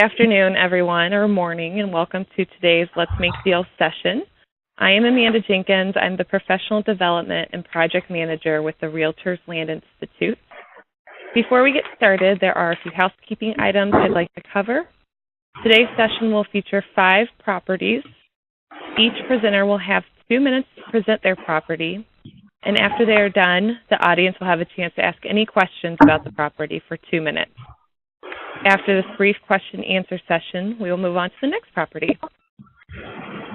Afternoon, everyone, or morning, and welcome to today's Let's Make Deals session. I am Amanda Jenkins. I'm the Professional Development and Project Manager with the REALTORS Land Institute. Before we get started, there are a few housekeeping items I'd like to cover. Today's session will feature 5 properties. Each presenter will have 2 minutes to present their property, and after they are done, the audience will have a chance to ask any questions about the property for 2 minutes. After this brief question-answer session, we will move on to the next property.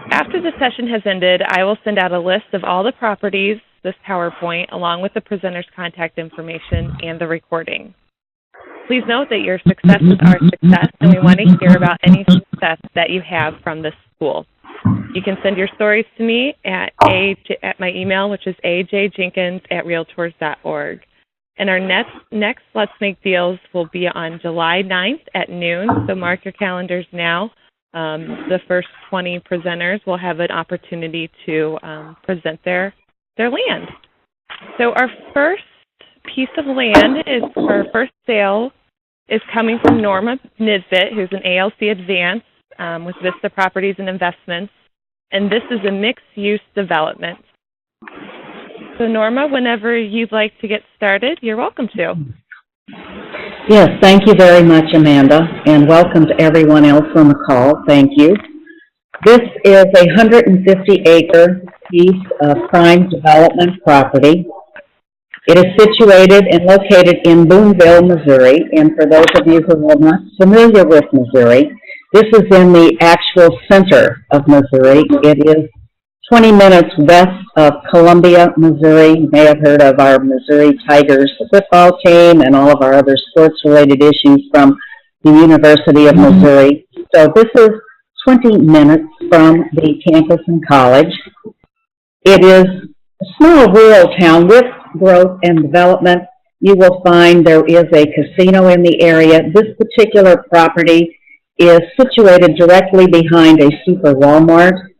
After the session has ended, I will send out a list of all the properties, this PowerPoint, along with the presenter's contact information and the recording. Please note that your success is our success, and we want to hear about any success that you have from this school. You can send your stories to me at my email, which is ajjenkins@realtors.org. And our next Let's Make Deals will be on July 9th at noon, so mark your calendars now. The first 20 presenters will have an opportunity to present their land. So our first piece of land our first sale is coming from Norma Nisbet, who's an ALC Advance with Vista Properties and Investments, and this is a mixed-use development. So Norma, whenever you'd like to get started, you're welcome to. Yes, thank you very much, Amanda, and welcome to everyone else on the call. Thank you. This is a 150-acre piece of prime development property. It is situated and located in Boonville, Missouri, and for those of you who are not familiar with Missouri, this is in the actual center of Missouri. It is 20 minutes west of Columbia, Missouri. You may have heard of our Missouri Tigers football team and all of our other sports-related issues from the University of Missouri. So this is 20 minutes from the campus and college. It is a small rural town with growth and development. You will find there is a casino in the area. This particular property is situated directly behind a super Walmart.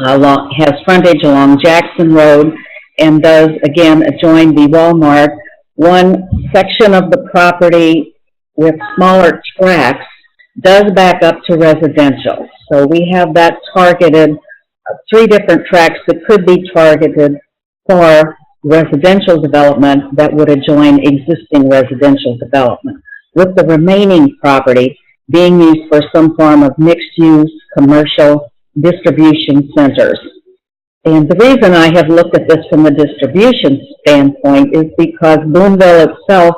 Has frontage along Jackson Road and does, again, adjoin the Walmart. One section of the property with smaller tracts does back up to residential. So we have that targeted, 3 different tracts that could be targeted for residential development that would adjoin existing residential development, with the remaining property being used for some form of mixed-use commercial distribution centers. And the reason I have looked at this from the distribution standpoint is because Boonville itself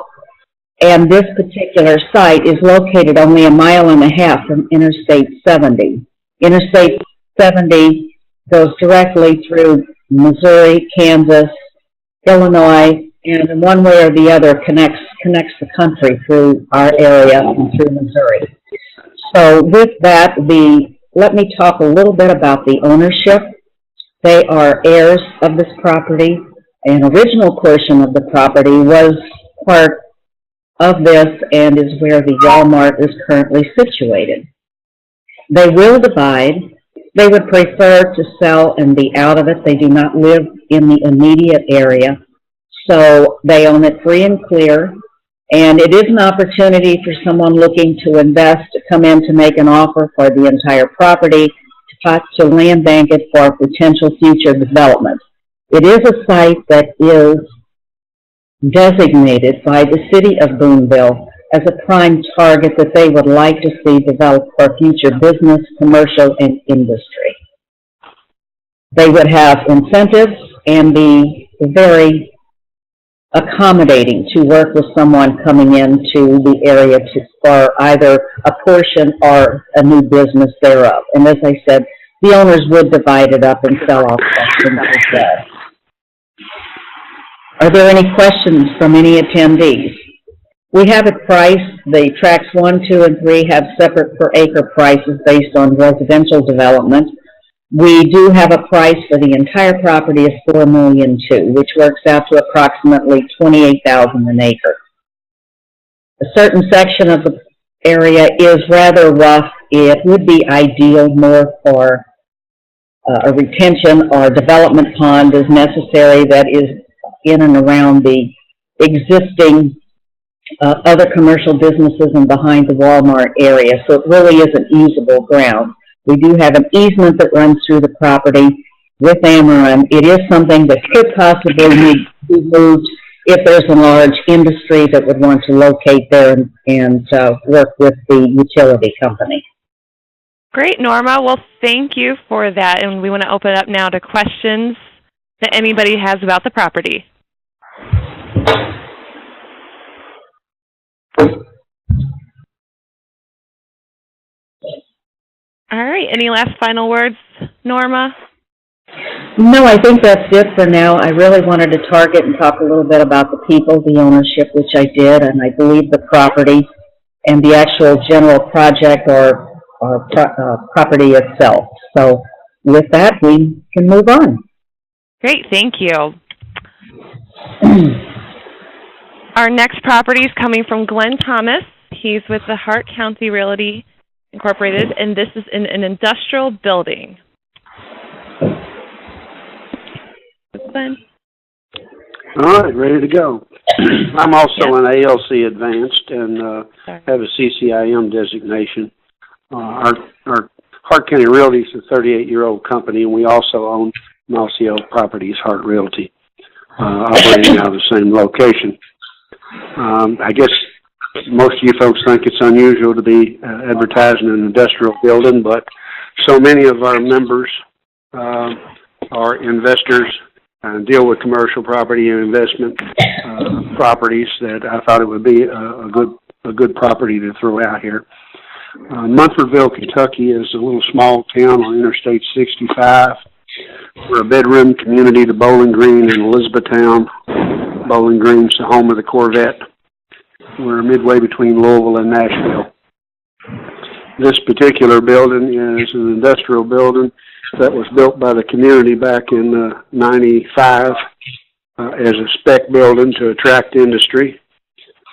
and this particular site is located only 1.5 miles from Interstate 70. Interstate 70 goes directly through Missouri, Kansas, Illinois, and in one way or the other connects the country through our area and through Missouri. So with that, let me talk a little bit about the ownership. They are heirs of this property. An original portion of the property was part of this and is where the Walmart is currently situated. They will divide. They would prefer to sell and be out of it. They do not live in the immediate area, so they own it free and clear. And it is an opportunity for someone looking to invest to come in to make an offer for the entire property, to land bank it for potential future development. It is a site that is designated by the city of Boonville as a prime target that they would like to see developed for future business, commercial, and industry. They would have incentives and be very accommodating to work with someone coming into the area for either a portion or a new business thereof. And as I said, the owners would divide it up and sell off sections as well. Are there any questions from any attendees? We have it priced. The tracts 1, 2, and 3 have separate per acre prices based on residential development. We do have a price for the entire property of $4.2 million, which works out to approximately $28,000 an acre. A certain section of the area is rather rough. It would be ideal more for a retention or development pond is necessary that is in and around the existing other commercial businesses and behind the Walmart area, so it really isn't usable ground. We do have an easement that runs through the property with Ameren. It is something that could possibly need to be moved if there's a large industry that would want to locate there and work with the utility company. Great, Norma. Well, thank you for that. And we want to open it up now to questions that anybody has about the property. All right. Any last final words, Norma? No, I think that's it for now. I really wanted to target and talk a little bit about the people, the ownership, which I did, and I believe the property and the actual general project or property itself. So with that, we can move on. Great. Thank you. Our next property is coming from Glenn Thomas. He's with the Hart County Realty Incorporated, and this is in an industrial building. Glenn? All right, ready to go. I'm also an ALC Advanced and have a CCIM designation. Our Hart County Realty is a 38-year-old company, and we also own Malcio Properties Hart Realty, operating out of the same location. I guess most of you folks think it's unusual to be advertising an industrial building, but so many of our members are investors and deal with commercial property and investment properties that I thought it would be a good property to throw out here. Munfordville, Kentucky is a little small town on Interstate 65. We're a bedroom community to Bowling Green and Elizabethtown. Bowling Green's the home of the Corvette. We're midway between Louisville and Nashville. This particular building is an industrial building that was built by the community back in 95 as a spec building to attract industry.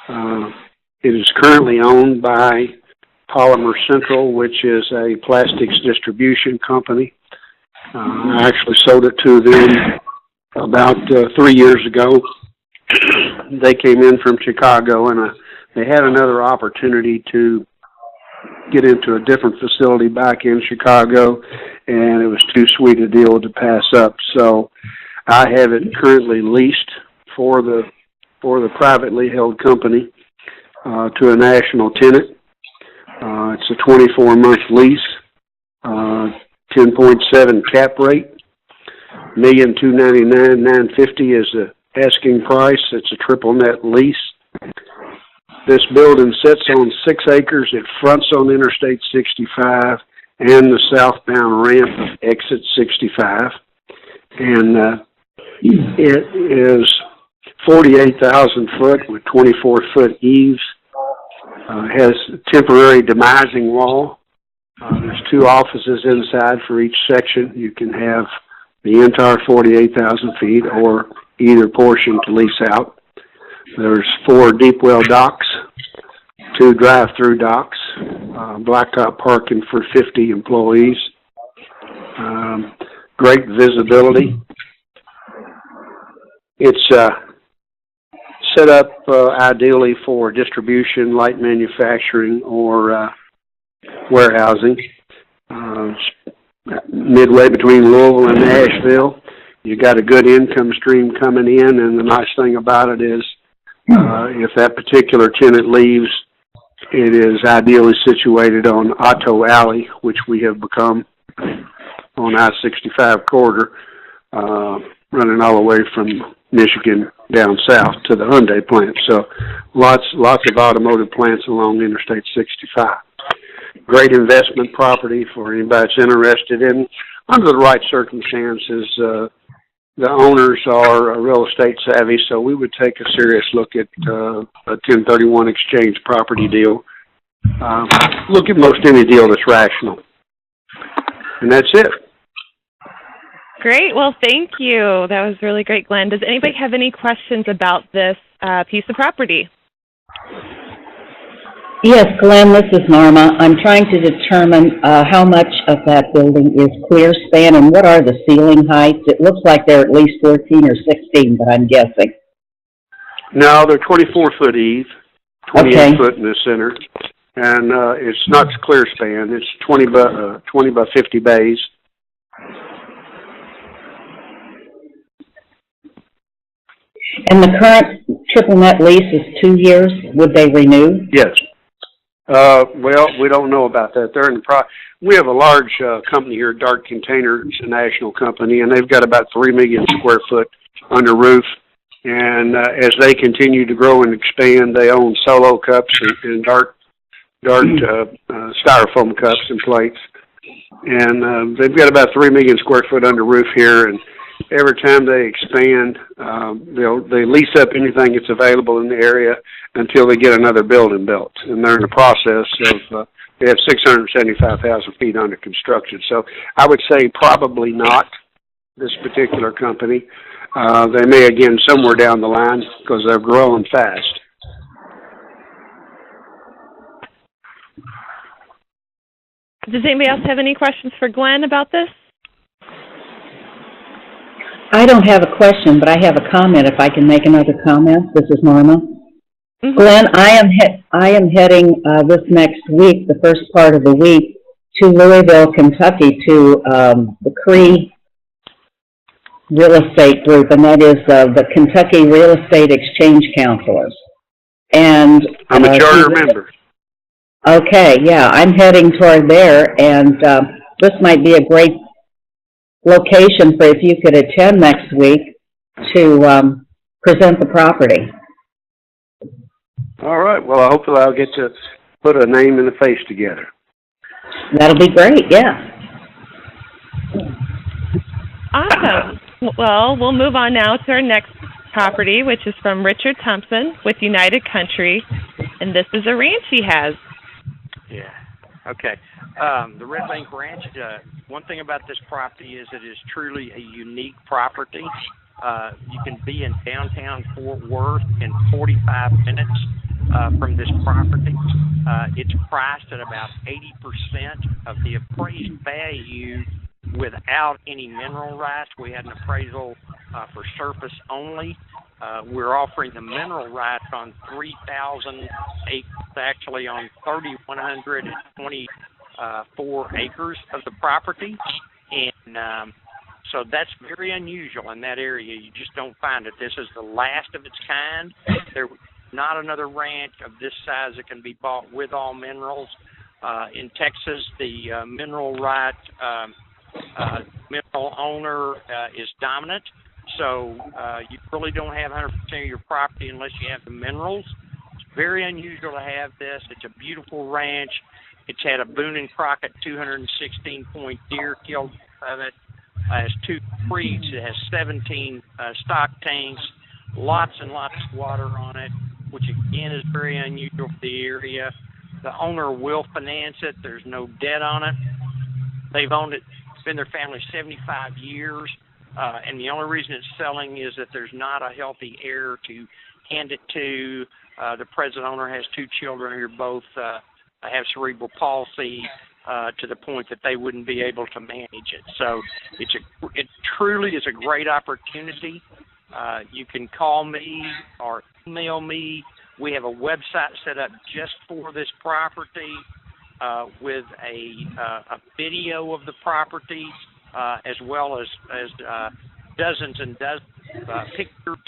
It is currently owned by Polymer Central, which is a plastics distribution company. I actually sold it to them about 3 years ago. They came in from Chicago, and they had another opportunity to get into a different facility back in Chicago, and it was too sweet a deal to pass up. So I have it currently leased for the privately held company to a national tenant. It's a 24-month lease, 10.7 cap rate, $1,299,950 is the asking price. It's a triple net lease. This building sits on 6 acres. It fronts on Interstate 65 and the southbound ramp of exit 65. And it is 48,000 foot with 24-foot eaves. Has a temporary demising wall. There's 2 offices inside for each section. You can have the entire 48,000 feet or either portion to lease out. There's 4 deep well docks, 2 drive-through docks, blacktop parking for 50 employees, great visibility. It's set up ideally for distribution, light manufacturing, or warehousing. Midway between Louisville and Nashville. You got a good income stream coming in, and the nice thing about it is if that particular tenant leaves, it is ideally situated on Otto Alley, which we have become on I-65 corridor, running all the way from Michigan down south to the Hyundai plant. So lots of automotive plants along Interstate 65. Great investment property for anybody that's interested in. Under the right circumstances, the owners are real estate savvy, so we would take a serious look at a 1031 exchange property deal. Look at most any deal that's rational. And that's it. Great. Well, thank you. That was really great, Glenn. Does anybody have any questions about this piece of property? Yes, Glenn, this is Norma. I'm trying to determine how much of that building is clear span and what are the ceiling heights. It looks like they're at least 14 or 16, but I'm guessing. No, they're 24-foot eave. 28 foot in the center. And it's not clear span. It's 20 by 50 bays. And the current triple net lease is 2 years. Would they renew? Yes. Well, we don't know about that. They're in the we have a large company here, Dart Container. It's a national company, and they've got about 3 million square foot under roof. And as they continue to grow and expand, they own Solo cups and Dart styrofoam cups and plates. And they've got about 3 million square foot under roof here, and every time they expand, they lease up anything that's available in the area until they get another building built. And they're in the process of, they have 675,000 feet under construction. So I would say probably not this particular company. They may again somewhere down the line because they're growing fast. Does anybody else have any questions for Glenn about this? I don't have a question, but I have a comment. If I can make another comment, this is Norma. Mm-hmm. Glenn, I am heading this next week, the first part of the week, to Louisville, Kentucky, to the CRE Real Estate Group, and that is the Kentucky Real Estate Exchange Counselors. And I'm a charter member. Okay, yeah, I'm heading toward there, and this might be a great location for if you could attend next week to present the property. All right. Well, hopefully I'll get to put a name and a face together. That'll be great, yeah. Awesome. Well, we'll move on now to our next property, which is from Richard Thompson with United Country, and this is a ranch he has. Yeah. Okay. The Red Bank Ranch, one thing about this property is it is truly a unique property. You can be in downtown Fort Worth in 45 minutes from this property. It's priced at about 80% of the appraised value without any mineral rights. We had an appraisal for surface only. We're offering the mineral rights on 3,000 acres, actually on 3,124 acres of the property. And so that's very unusual in that area. You just don't find it. This is the last of its kind. There's not another ranch of this size that can be bought with all minerals. In Texas, the mineral right mineral owner is dominant. So you really don't have 100% of your property unless you have the minerals. It's very unusual to have this. It's a beautiful ranch. It's had a Boone and Crockett 216-point deer killed of it. It has 2 creeks. It has 17 stock tanks, lots and lots of water on it, which again is very unusual for the area. The owner will finance it. There's no debt on it. They've owned it. It's been their family 75 years. And the only reason it's selling is that there's not a healthy heir to hand it to. The present owner has 2 children who both have cerebral palsy to the point that they wouldn't be able to manage it. So it truly is a great opportunity. You can call me or email me. We have a website set up just for this property with a video of the property. As well as dozens and dozens of pictures,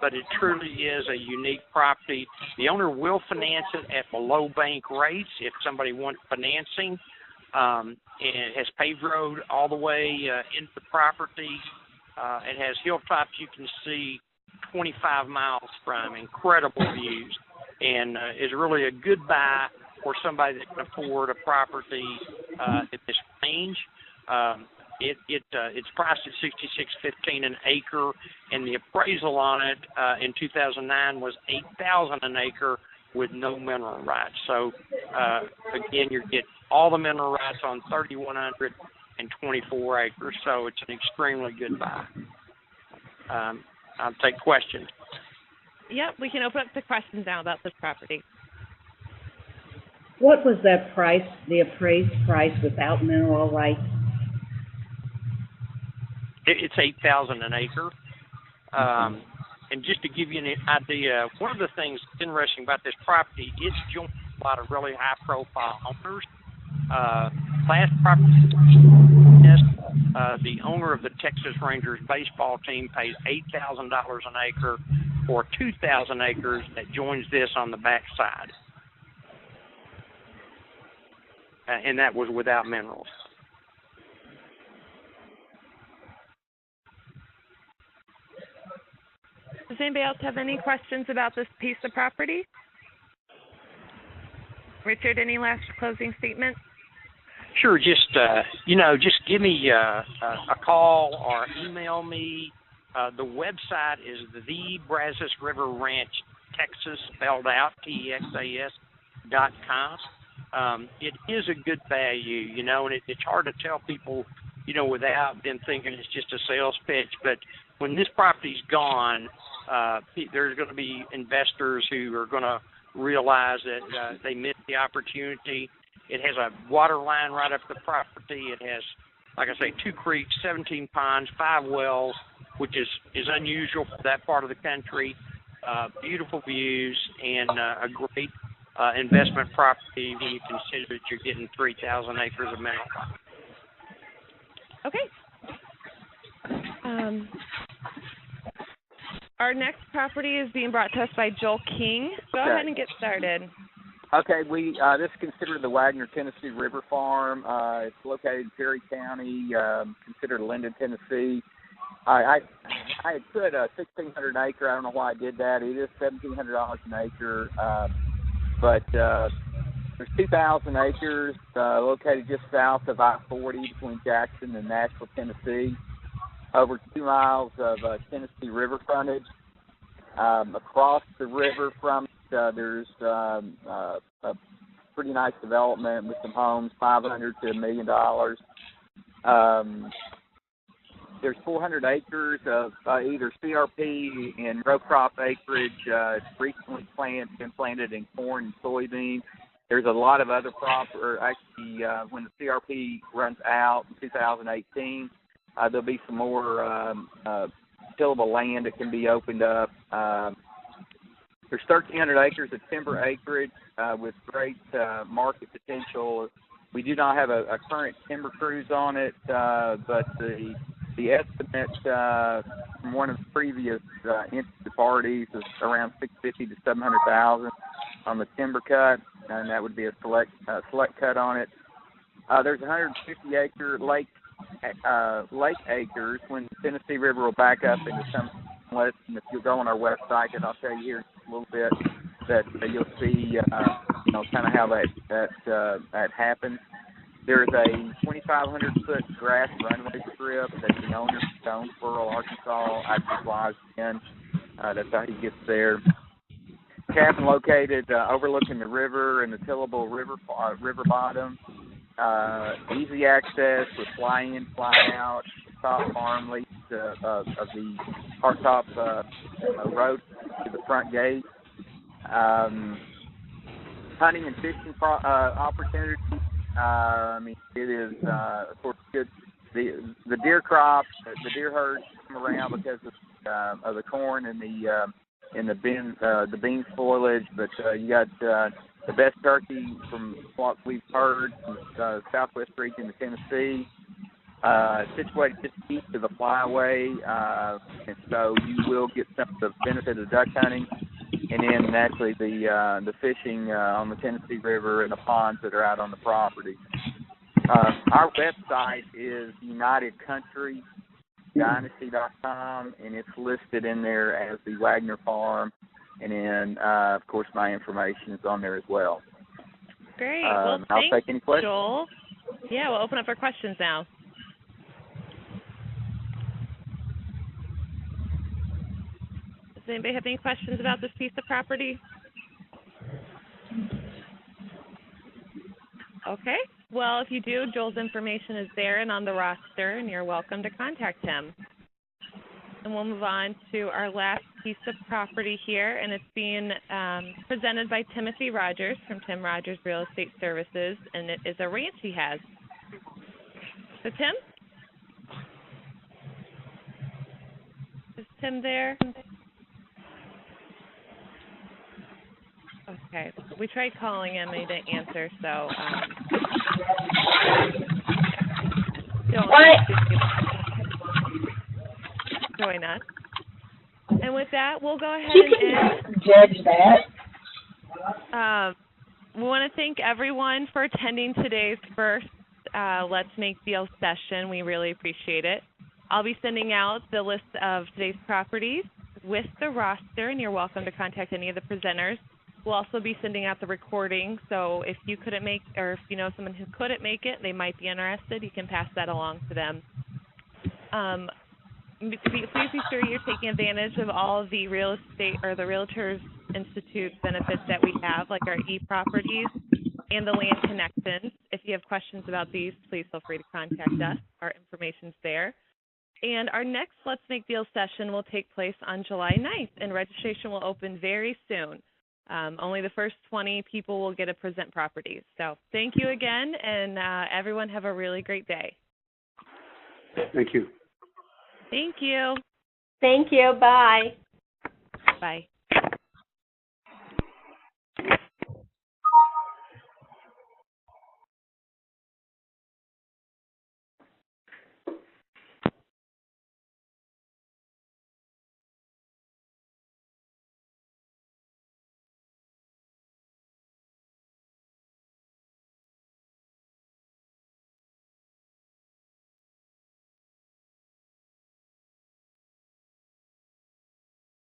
but it truly is a unique property. The owner will finance it at below bank rates if somebody wants financing. And it has paved road all the way into the property. It has hilltops you can see 25 miles from, incredible views, and is really a good buy for somebody that can afford a property at this range. It's priced at $66.15 an acre, and the appraisal on it in 2009 was $8,000 an acre with no mineral rights. So again, you get all the mineral rights on 3,124 acres. So it's an extremely good buy. I'll take questions. Yep, we can open up to questions now about this property. What was that price, the appraised price without mineral rights? It's $8,000 an acre. And just to give you an idea, one of the things that's interesting about this property is joined a lot of really high-profile owners. Last property, the owner of the Texas Rangers baseball team pays $8,000 an acre for 2,000 acres that joins this on the backside. And that was without minerals. Does anybody else have any questions about this piece of property? Richard, any last closing statements? Sure, just give me a call or email me. The website is the Brazos River Ranch, Texas, spelled out, TEXAS.com. It is a good value, and it's hard to tell people, without them thinking it's just a sales pitch. But when this property's gone, there's going to be investors who are going to realize that they missed the opportunity. It has a water line right up the property. It has, like I say, 2 creeks, 17 ponds, 5 wells, which is unusual for that part of the country. Beautiful views and a great investment property when you consider that you're getting 3,000 acres of mineral. Okay. Our next property is being brought to us by Joel King. Go ahead and get started. Okay, this is considered the Wagner, Tennessee River Farm. It's located in Perry County, considered Linden, Tennessee. I had put a 1,600 acre. I don't know why I did that. It is $1,700 an acre, but there's 2,000 acres located just south of I-40 between Jackson and Nashville, Tennessee. Over 2 miles of Tennessee river frontage. Across the river from there's a pretty nice development with some homes, $500 to $1 million. There's 400 acres of either CRP and row crop acreage. It's recently been planted in corn and soybean. There's a lot of other when the CRP runs out in 2018, there'll be some more tillable land that can be opened up. There's 1,300 acres of timber acreage with great market potential. We do not have a current timber cruise on it, but the estimate from one of the previous interested parties is around $650,000 to $700,000 on the timber cut, and that would be a select cut on it. There's 150 acre lake acres when the Tennessee River will back up into some inlets. And if you go on our website, and I'll tell you here in a little bit, that you'll see kind of how that happens. There's a 2,500-foot grass runway strip that the owner of Jonesboro, Arkansas, actually flies in. That's how he gets there. Cabin located overlooking the river and the tillable river bottom. Easy access with fly-in, fly-out, top farm lease of the hardtop road to the front gate. Hunting and fishing opportunities. It is, of course, good. The deer crop, the deer herds come around because of the corn and the bean foliage. But you got the best turkey from what we've heard from the southwest region of Tennessee. Situated just east of the flyway, and so you will get some of the benefit of duck hunting. And then naturally the fishing on the Tennessee River and the ponds that are out on the property. Our website is UnitedCountryDynasty.com, and it's listed in there as the Wagner Farm. And then, of course, my information is on there as well. Great. Well, I'll take any questions. Joel. Yeah, we'll open up for questions now. Does anybody have any questions about this piece of property? Okay. Well, if you do, Joel's information is there and on the roster, and you're welcome to contact him. And we'll move on to our last piece of property here, and it's being presented by Timothy Rogers from Tim Rogers Real Estate Services, and it is a ranch he has. So, Tim? Is Tim there? Okay. We tried calling him and he didn't answer, so don't join us. And with that, we'll go ahead and end. Judge that. We want to thank everyone for attending today's first Let's Make Deals session. We really appreciate it. I'll be sending out the list of today's properties with the roster, and you're welcome to contact any of the presenters. We'll also be sending out the recording, so if you couldn't make, or if you know someone who couldn't make it, they might be interested, you can pass that along to them. Please be sure you're taking advantage of all of the real estate or the REALTORS Institute benefits that we have, like our e-properties and the land connections. If you have questions about these, please feel free to contact us. Our information's there. And our next Let's Make Deals session will take place on July 9th, and registration will open very soon. Only the first 20 people will get to present properties. So thank you again, and everyone have a really great day. Thank you. Thank you. Thank you. Bye. Bye.